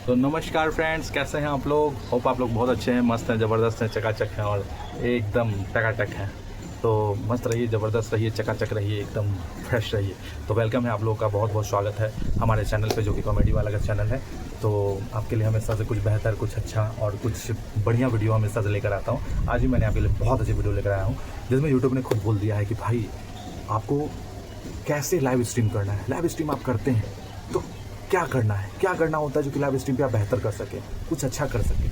तो नमस्कार फ्रेंड्स, कैसे हैं आप लोग। होप आप लोग बहुत अच्छे हैं, मस्त हैं, ज़बरदस्त हैं, चकाचक हैं और एकदम टकाटक हैं। तो मस्त रहिए, ज़बरदस्त रहिए, चकाचक रहिए, एकदम फ्रेश रहिए। तो वेलकम है, आप लोगों का बहुत बहुत स्वागत है हमारे चैनल पे, जो कि कॉमेडी वाला का चैनल है। तो आपके लिए हमेशा से कुछ बेहतर, कुछ अच्छा और कुछ बढ़िया वीडियो हमेशा से लेकर आता हूँ। आज भी मैंने आपके लिए बहुत अच्छी वीडियो लेकर आया हूँ, जिसमें यूट्यूब ने खुद बोल दिया है कि भाई आपको कैसे लाइव स्ट्रीम करना है। लाइव स्ट्रीम आप करते हैं तो क्या करना है, क्या करना होता है जो कि लाइव स्ट्रीम पे आप बेहतर कर सके, कुछ अच्छा कर सके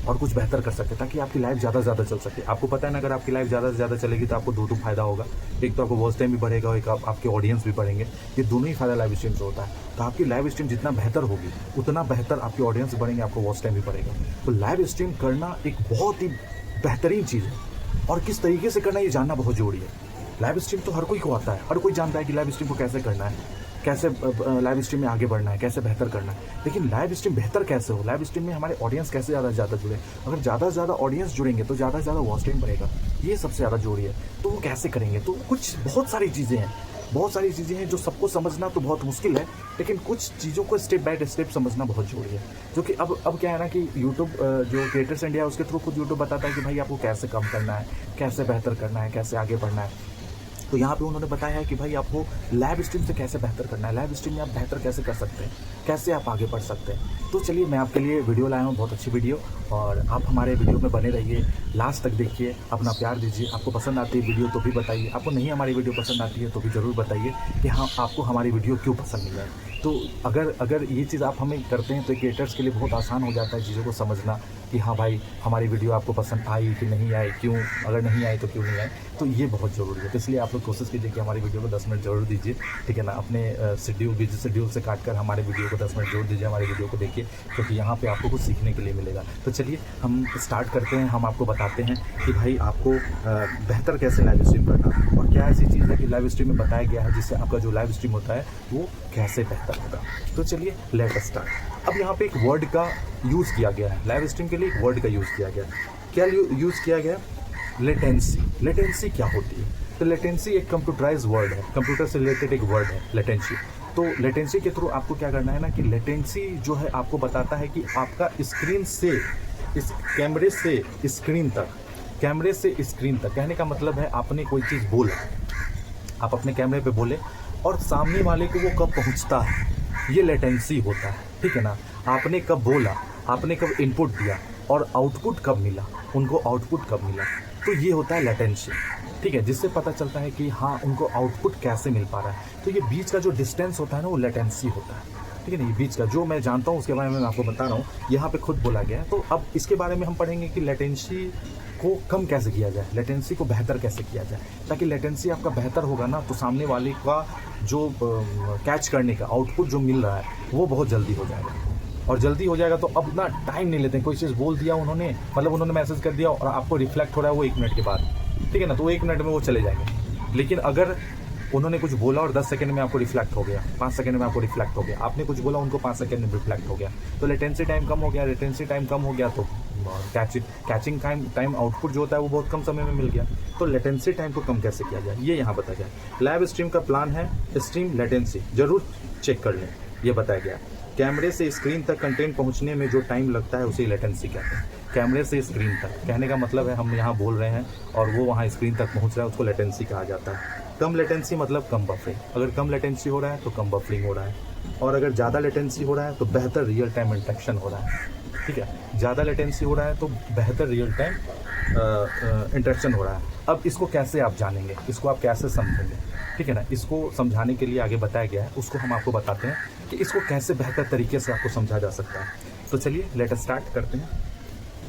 और कुछ बेहतर कर सके, ताकि आपकी लाइव ज़्यादा से ज़्यादा चल सके। आपको पता है ना, अगर आपकी लाइव ज़्यादा से ज़्यादा चलेगी तो आपको दो फ़ायदा होगा। एक तो आपको वॉच टाइम भी बढ़ेगा और एक आपके ऑडियंस भी बढ़ेंगे। ये दोनों ही फ़ायदा लाइव स्ट्रीम से होता है। तो आपकी लाइव स्ट्रीम जितना बेहतर होगी उतना बेहतर आपके ऑडियंस बढ़ेंगे, आपको वॉच टाइम भी बढ़ेगा। तो लाइव स्ट्रीम करना एक बहुत ही बेहतरीन चीज़ है और किस तरीके से करना ये जानना बहुत जरूरी है। लाइव स्ट्रीम तो हर कोई को आता है, हर कोई जानता है कि लाइव स्ट्रीम को कैसे करना है, कैसे लाइव स्ट्रीम में आगे बढ़ना है, कैसे बेहतर करना है। लेकिन लाइव स्ट्रीम बेहतर कैसे हो, लाइव स्ट्रीम में हमारे ऑडियंस कैसे ज़्यादा से ज़्यादा जुड़े। अगर ज़्यादा से ज़्यादा ऑडियंस जुड़ेंगे तो ज़्यादा से ज़्यादा वॉच टाइम बढ़ेगा, ये सबसे ज़्यादा जरूरी है। तो वो कैसे करेंगे, तो कुछ बहुत सारी चीज़ें हैं जो सबको समझना तो बहुत मुश्किल है, लेकिन कुछ चीज़ों को स्टेप बाय स्टेप समझना बहुत जरूरी है। जो कि अब क्या है ना कि यूट्यूब जो क्रिएटर्स इंडिया है उसके थ्रू खुद यूट्यूब बताता है कि भाई आपको कैसे कम करना है, कैसे बेहतर करना है, कैसे आगे बढ़ना है। तो यहाँ पे उन्होंने बताया है कि भाई आपको लाइव स्ट्रीम से कैसे बेहतर करना है, लाइव स्ट्रीम में आप बेहतर कैसे कर सकते हैं, कैसे आप आगे बढ़ सकते हैं। तो चलिए मैं आपके लिए वीडियो लाया हूँ, बहुत अच्छी वीडियो, और आप हमारे वीडियो में बने रहिए, लास्ट तक देखिए, अपना प्यार दीजिए। आपको पसंद आती है वीडियो तो भी बताइए, आपको नहीं हमारी वीडियो पसंद आती है तो भी ज़रूर बताइए कि हाँ आपको हमारी वीडियो क्यों पसंद नहीं है। तो अगर ये चीज़ आप हमें करते हैं तो क्रिएटर्स के लिए बहुत आसान हो जाता है चीज़ों को समझना कि हाँ भाई हमारी वीडियो आपको पसंद आई कि नहीं आई, क्यों, अगर नहीं आई तो क्यों नहीं आई। तो ये बहुत ज़रूरी है। तो इसलिए आप लोग कोशिश कीजिए कि हमारी वीडियो को 10 मिनट जरूर दीजिए, ठीक है ना। अपने बिजी शेड्यूल से काट कर हमारे वीडियो को 10 मिनट जरूर दीजिए, हमारी वीडियो को देखिए, क्योंकि यहाँ पे आपको कुछ सीखने के लिए मिलेगा। तो चलिए हम स्टार्ट करते हैं। हम आपको बताते हैं कि भाई आपको बेहतर कैसे लाइव स्ट्रीम करना और क्या ऐसी चीज़ है कि लाइव स्ट्रीम में बताया गया है जिससे आपका जो लाइव स्ट्रीम होता है वो कैसे बेहतर होगा। तो चलिए लेट अस स्टार्ट। अब यहाँ पे एक वर्ड का यूज़ किया गया है, लाइव स्ट्रीम के लिए एक वर्ड का यूज़ किया गया है। क्या यूज़ किया गया? लेटेंसी। लेटेंसी क्या होती है? तो लेटेंसी एक कंप्यूटराइज वर्ड है, कंप्यूटर से रिलेटेड एक वर्ड है लेटेंसी। तो लेटेंसी के थ्रू आपको क्या करना है ना कि लेटेंसी जो है आपको बताता है कि आपका स्क्रीन से इस कैमरे से स्क्रीन तक, कैमरे से स्क्रीन तक, कहने का मतलब है आपने कोई चीज़ बोला, आप अपने कैमरे पे बोले और सामने वाले को वो कब पहुंचता है, ये लेटेंसी होता है, ठीक है ना। आपने कब बोला, आपने कब इनपुट दिया और आउटपुट कब मिला, उनको आउटपुट कब मिला, तो ये होता है लेटेंसी, ठीक है। जिससे पता चलता है कि हाँ उनको आउटपुट कैसे मिल पा रहा है। तो ये बीच का जो डिस्टेंस होता है ना वो लेटेंसी होता है, ठीक है ना। ये बीच का जो मैं जानता हूँ उसके बारे में मैं आपको बता रहा हूँ, यहाँ पे खुद बोला गया है। तो अब इसके बारे में हम पढ़ेंगे कि लेटेंसी को कम कैसे किया जाए, लेटेंसी को बेहतर कैसे किया जाए, ताकि लेटेंसी आपका बेहतर होगा ना तो सामने वाले का जो कैच करने का आउटपुट जो मिल रहा है वो बहुत जल्दी हो जाएगा। और जल्दी हो जाएगा तो अब ना टाइम नहीं लेते हैं। कोई चीज़ बोल दिया उन्होंने, मतलब उन्होंने मैसेज कर दिया और आपको रिफ्लेक्ट हो रहा है वो 1 मिनट के बाद, ठीक है ना, तो 1 मिनट में वो चले जाएंगे। लेकिन अगर उन्होंने कुछ बोला और 10 सेकंड में आपको रिफ्लेक्ट हो गया, 5 सेकंड में आपको रिफ्लेक्ट हो गया, आपने कुछ बोला उनको 5 सेकंड में रिफ्लेक्ट हो गया, तो लेटेंसी टाइम कम हो गया। लेटेंसी टाइम कम हो गया तो कैचिंग टाइम आउटपुट जो होता है वो बहुत कम समय में मिल गया। तो लेटेंसी टाइम को कम कैसे किया जाए ये यहाँ बताया गया। लाइव स्ट्रीम का प्लान है स्ट्रीम लेटेंसी, जरूर चेक कर लें, ये बताया गया। कैमरे से स्क्रीन तक कंटेंट पहुंचने में जो टाइम लगता है उसे लेटेंसी कहते हैं। कैमरे से स्क्रीन तक कहने का मतलब है हम यहाँ बोल रहे हैं और वो वहाँ स्क्रीन तक पहुँच रहा है, उसको लेटेंसी कहा जाता है। कम लेटेंसी मतलब कम बफरिंग, अगर कम लेटेंसी हो रहा है तो कम बफरिंग हो रहा है, और अगर ज़्यादा लेटेंसी हो रहा है तो बेहतर रियल टाइम इंटरेक्शन हो रहा है, ठीक है। ज़्यादा लेटेंसी हो रहा है तो बेहतर रियल टाइम इंटरेक्शन हो रहा है। अब इसको कैसे आप जानेंगे, इसको आप कैसे समझेंगे, ठीक है ना। इसको समझाने के लिए आगे बताया गया है, उसको हम आपको बताते हैं कि इसको कैसे बेहतर तरीके से आपको समझा जा सकता है। तो चलिए लेट अस स्टार्ट करते हैं।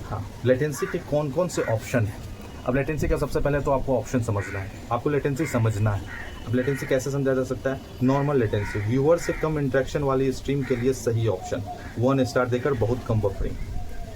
हाँ, लेटेंसी के कौन कौन से ऑप्शन हैं। अब लेटेंसी का सबसे पहले तो आपको ऑप्शन समझना है, आपको लेटेंसी समझना है। अब लेटेंसी कैसे समझा जा सकता है? नॉर्मल लेटेंसी, व्यूअर से कम इंटरेक्शन वाली स्ट्रीम के लिए सही ऑप्शन, 1 स्टार देकर बहुत कम बफरिंग,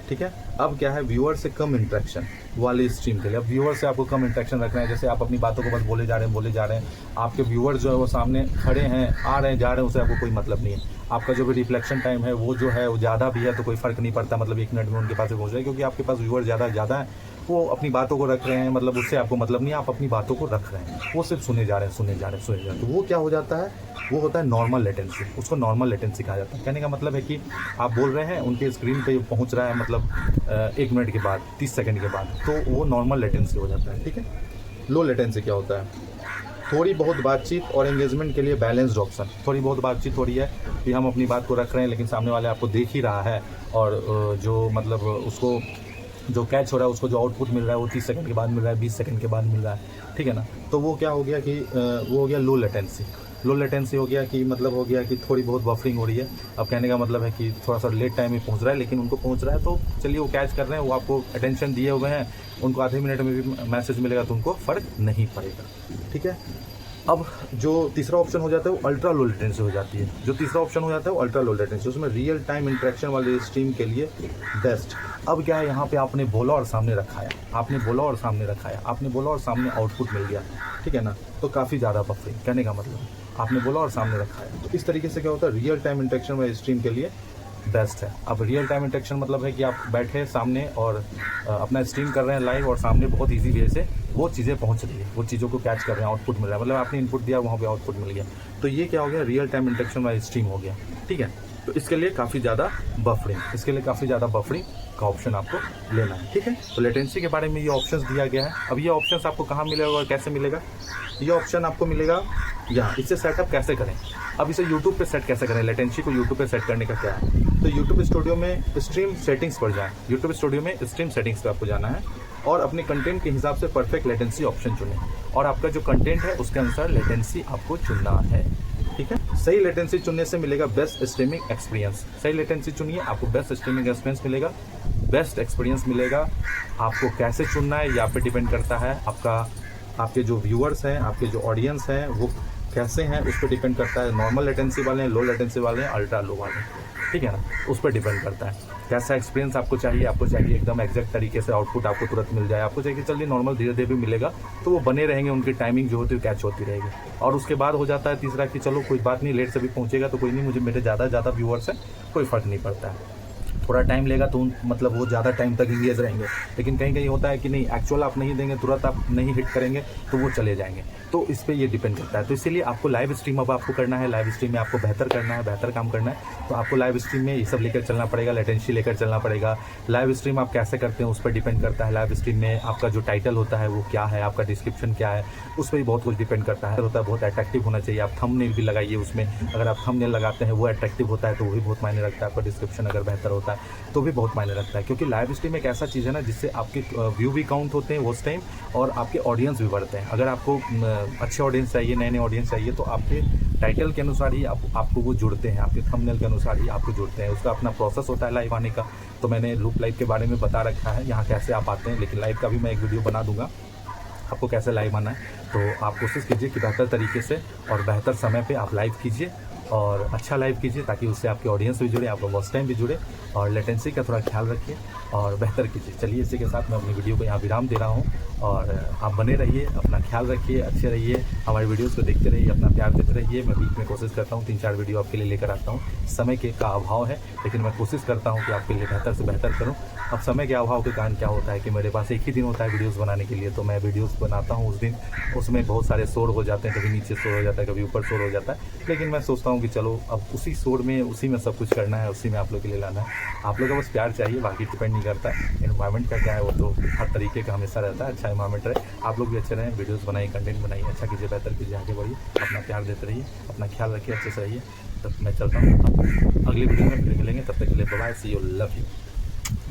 ठीक है। अब क्या है, व्यूअर से कम इंटरेक्शन वाली स्ट्रीम के लिए, अब व्यूअर से आपको कम इंटरेक्शन रखना है। जैसे आप अपनी बातों को बस बोले जा रहे हैं, आपके व्यूअर जो है वो सामने खड़े हैं, आ रहे हैं, जा रहे हैं, उससे आपको कोई मतलब नहीं है। आपका जो भी रिफ्लेक्शन टाइम है वो जो है वो ज़्यादा भी है तो कोई फ़र्क नहीं पड़ता, मतलब 1 मिनट में उनके पास पहुँच रहा है, क्योंकि आपके पास व्यूअर ज़्यादा है वो अपनी बातों को रख रहे हैं, मतलब उससे आपको मतलब नहीं, आप अपनी बातों को रख रहे हैं, वो सिर्फ सुने जा रहे हैं। तो वो क्या हो जाता है, वो होता है नॉर्मल लेटेंसी। उसको नॉर्मल लेटेंसी कहा जाता है। कहने का मतलब है कि आप बोल रहे हैं, उनके स्क्रीन पे पहुंच रहा है मतलब 1 मिनट के बाद, 30 सेकंड के बाद, तो वो नॉर्मल लेटेंसी हो जाता है। ठीक है। लो लेटेंसी क्या होता है, थोड़ी बहुत बातचीत और एंगेजमेंट के लिए बैलेंस्ड ऑप्शन। थोड़ी बहुत बातचीत हो रही है कि हम अपनी बात को रख रहे हैं, लेकिन सामने वाले आपको देख ही रहा है, और जो मतलब उसको जो कैच हो रहा है, उसको जो आउटपुट मिल रहा है वो 30 सेकंड के बाद मिल रहा है, 20 सेकंड के बाद मिल रहा है। ठीक है ना। तो वो क्या हो गया कि वो हो गया लो लेटेंसी। लो लेटेंसी हो गया कि मतलब हो गया कि थोड़ी बहुत बफरिंग हो रही है। अब कहने का मतलब है कि थोड़ा सा लेट टाइम में पहुंच रहा है, लेकिन उनको पहुंच रहा है, तो चलिए वो कैच कर रहे हैं, वो आपको अटेंशन दिए हुए हैं, उनको आधे मिनट में भी मैसेज मिलेगा तो उनको फ़र्क नहीं पड़ेगा। ठीक है। अब जो तीसरा ऑप्शन हो जाता है वो अल्ट्रा लो लेटेंसी हो जाती है। जो तीसरा ऑप्शन हो जाता है वो अल्ट्रा लो लेटेंसी, उसमें रियल टाइम इंटरेक्शन वाले स्ट्रीम के लिए बेस्ट। अब क्या है, यहाँ पे आपने बोला और सामने रखाया, आपने बोला और सामने आउटपुट मिल गया। ठीक है ना। तो काफ़ी ज़्यादा बफरिंग, कहने का मतलब आपने बोला और सामने रखाया। तो इस तरीके से क्या होता है, रियल टाइम इंटरेक्शन वाले स्ट्रीम के लिए बेस्ट है। अब रियल टाइम इंटरेक्शन मतलब है कि आप बैठे सामने और अपना स्ट्रीम कर रहे हैं लाइव, और सामने बहुत इजी वे से वो चीज़ें पहुंच रही है, वो चीज़ों को कैच कर रहे हैं, आउटपुट मिल रहा है, मतलब आपने इनपुट दिया, वहाँ पे आउटपुट मिल गया। तो ये क्या हो गया, रियल टाइम इंटरेक्शन वाला स्ट्रीम हो गया। ठीक है। तो इसके लिए काफ़ी ज़्यादा बफरिंग का ऑप्शन आपको लेना है। ठीक है। तो लेटेंसी के बारे में ये ऑप्शंस दिया गया है। अब ये ऑप्शंस आपको कहाँ मिलेगा और कैसे मिलेगा, ये ऑप्शन आपको मिलेगा यहाँ। इसे सेटअप कैसे करें, अब इसे YouTube पे सेट कैसे करें, लेटेंसी को YouTube पे सेट करने का क्या है, तो YouTube स्टूडियो में स्ट्रीम सेटिंग्स पर जाएं। YouTube स्टूडियो में स्ट्रीम सेटिंग्स पे आपको जाना है, और अपने कंटेंट के हिसाब से परफेक्ट लेटेंसी ऑप्शन चुनें, और आपका जो कंटेंट है उसके अनुसार लेटेंसी आपको चुनना है। ठीक है। सही लेटेंसी चुनने से मिलेगा बेस्ट स्ट्रीमिंग एक्सपीरियंस। सही लेटेंसी चुनिए, आपको बेस्ट स्ट्रीमिंग एक्सपीरियंस मिलेगा, बेस्ट एक्सपीरियंस मिलेगा। आपको कैसे चुनना है ये आप पे डिपेंड करता है, आपके जो व्यूअर्स हैं, आपके जो ऑडियंस हैं वो कैसे हैं उस पर डिपेंड करता है। नॉर्मल लेटेंसी वाले हैं, लो लेटेंसी वाले हैं, अल्ट्रा लो वाले हैं। ठीक है ना। उस पर डिपेंड करता है कैसा एक्सपीरियंस आपको चाहिए एकदम एग्जैक्ट तरीके से आउटपुट आपको तुरंत मिल जाए, आपको चाहिए कि चलिए नॉर्मल धीरे धीरे भी मिलेगा, तो वो बने रहेंगे, उनकी टाइमिंग जो होती है कैच होती रहेगी। और उसके बाद हो जाता है तीसरा कि चलो कोई बात नहीं, लेट से भी पहुंचेगा तो कोई नहीं, मुझे मेरे ज़्यादा व्यूअर्स हैं, कोई फ़र्क नहीं पड़ता है। थोड़ा टाइम लेगा तो मतलब वो ज़्यादा टाइम तक इंगेज रहेंगे, लेकिन कहीं कहीं होता है कि नहीं, एक्चुअल आप नहीं देंगे, तुरंत आप नहीं हिट करेंगे तो वो चले जाएंगे। तो इस पर ये डिपेंड करता है। तो इसीलिए आपको लाइव स्ट्रीम अब आपको करना है, लाइव स्ट्रीम में आपको बेहतर करना है, बेहतर काम करना है, तो आपको लाइव स्ट्रीम में ये सब लेकर चलना पड़ेगा, लेटेंसी लेकर चलना पड़ेगा। लाइव स्ट्रीम आप कैसे करते हैं उस पर डिपेंड करता है। लाइव स्ट्रीम में आपका जो टाइटल होता है वो क्या है, आपका डिस्क्रिप्शन क्या है, उस पर भी बहुत कुछ डिपेंड करता है। बहुत अट्रैक्टिव होना चाहिए, आप थंबनेल भी लगाइए उसमें, अगर आप थंबनेल लगाते हैं वो अट्रैक्टिव होता है तो वो भी बहुत मायने रखता है। आपका डिस्क्रिप्शन अगर बेहतर होता है तो भी बहुत मायने रखता है, क्योंकि लाइव स्ट्रीम एक ऐसा चीज़ है ना जिससे आपके व्यू भी काउंट होते हैं उस टाइम, और आपके ऑडियंस भी बढ़ते हैं। अगर आपको अच्छे ऑडियंस चाहिए, नए ऑडियंस चाहिए, तो आपके टाइटल के अनुसार ही आपको वो जुड़ते हैं, आपके थंबनेल के अनुसार ही आपको जुड़ते हैं। उसका अपना प्रोसेस होता है लाइव आने का। तो मैंने लूप लाइव के बारे में बता रखा है यहाँ कैसे आप आते हैं, लेकिन लाइव का भी मैं एक वीडियो बना दूंगा आपको कैसे लाइव आना है। तो आप कोशिश कीजिए कि बेहतर तरीके से और बेहतर समय पे आप लाइव कीजिए, और अच्छा लाइव कीजिए, ताकि उससे आपके ऑडियंस भी जुड़े, आपका वॉच टाइम भी जुड़े, और लेटेंसी का थोड़ा ख्याल रखिए और बेहतर कीजिए। चलिए, इसी के साथ मैं अपनी वीडियो को यहाँ विराम दे रहा हूँ, और आप बने रहिए, अपना ख्याल रखिए, अच्छे रहिए, हमारी वीडियोस को देखते रहिए, अपना प्यार देते रहिए। मैं बीच में कोशिश करता हूँ 3-4 वीडियो आपके लिए लेकर आता हूँ। समय का अभाव है, लेकिन मैं कोशिश करता हूँ कि आपके लिए बेहतर से बेहतर करूँ। अब समय के अभाव के कारण क्या होता है कि मेरे पास एक ही दिन होता है वीडियोस बनाने के लिए, तो मैं वीडियोस बनाता हूँ उस दिन, उसमें बहुत सारे शोर हो जाते हैं, कभी नीचे शोर हो जाता है, कभी ऊपर शोर हो जाता है, लेकिन मैं सोचता हूँ कि चलो अब उसी शोर में, उसी में सब कुछ करना है, उसी में आप लोग के लिए लाना है। आप लोग का बस प्यार चाहिए, बाकी डिपेंड नहीं करता है। एनवायरनमेंट का क्या है, वो तो हर तरीके का हमेशा रहता है, अच्छा एनवायरनमेंट रहे, आप लोग भी अच्छे रहें, वीडियोस बनाइए, कंटेंट बनाइए, अच्छा कीजिए, बेहतर कीजिए, आगे बढ़िए, अपना प्यार देते रहिए, अपना ख्याल रखिए, अच्छे से रहिए। तब मैं चलता हूँ, अगली वीडियो में फिर मिलेंगे, तब तक के लिए bye, see you, love you,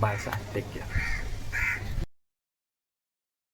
bye, take care.